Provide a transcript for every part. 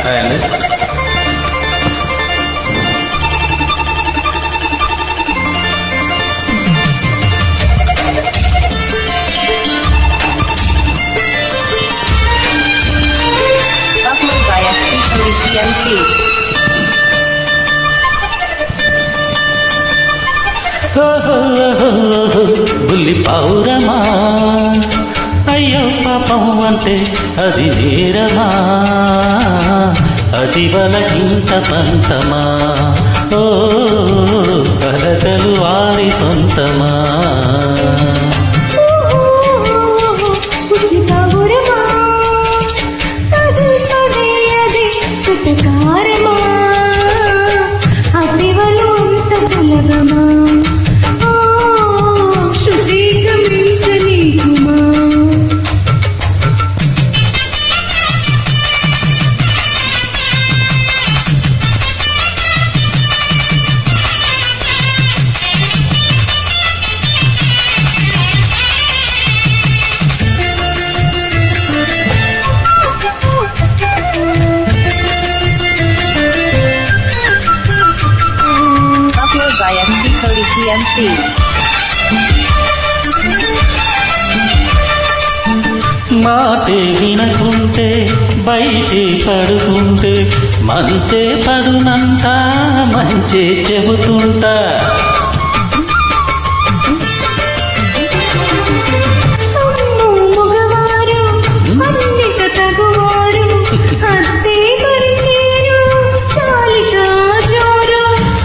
Hi అండి. Upload by SP30 TMC. బుల్లి పౌరమా, అయ్యో పాపం అంటే అది నేరమా, అది వలకింత పంతమా, ఓ కలకలు వారి సొంతమా. By SP30 TMC. మాటే వినకుంటే బయటే పడుకుంటే మంచే పడునంట, మంచే చెబుతుంటా.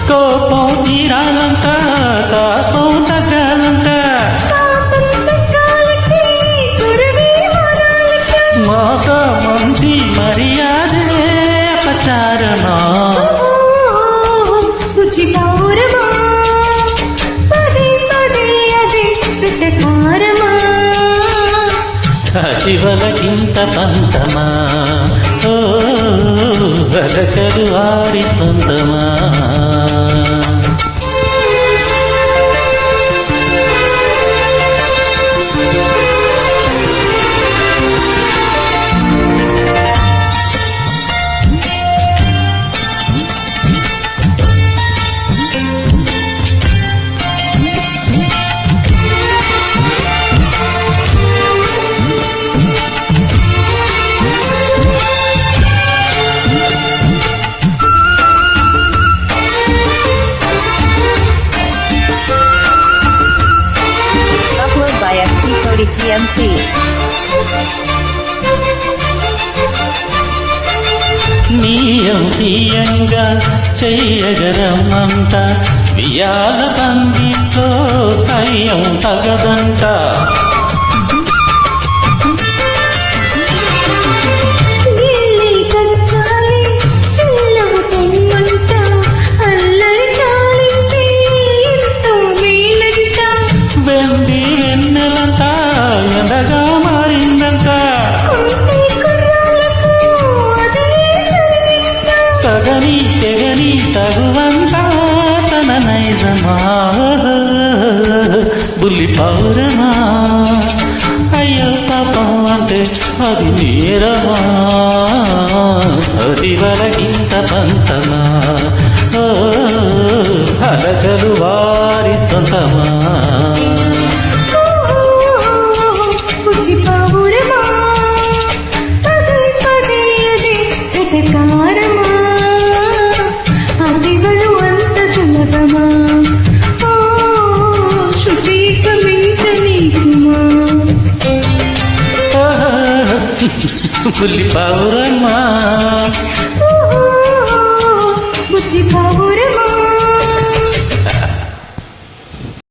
కోపం తీరాలంట, తాపం తగ్గాలంట, మాట మంది మర్యాదే అపచారమా. అతివలకింత పంతమా, ఓ వలకలు వారి సొంతమా. Upload by SP30 TMC. నీయం తీయంగా చెయ్యగరమ్మంట, వియాల బందితో కయ్యం తగదంట. వెండి వెన్నెలంట ఎండగా మారిందంట, తగని తెగని తగువంట తన నైజమా. బుల్లి పౌరమా, అయ్యో పాపం అంటే అది నేరమా, అది వలకింత పంతమా, ఓ అలకలు వారి సొంతమా. బుల్లి పౌరమా,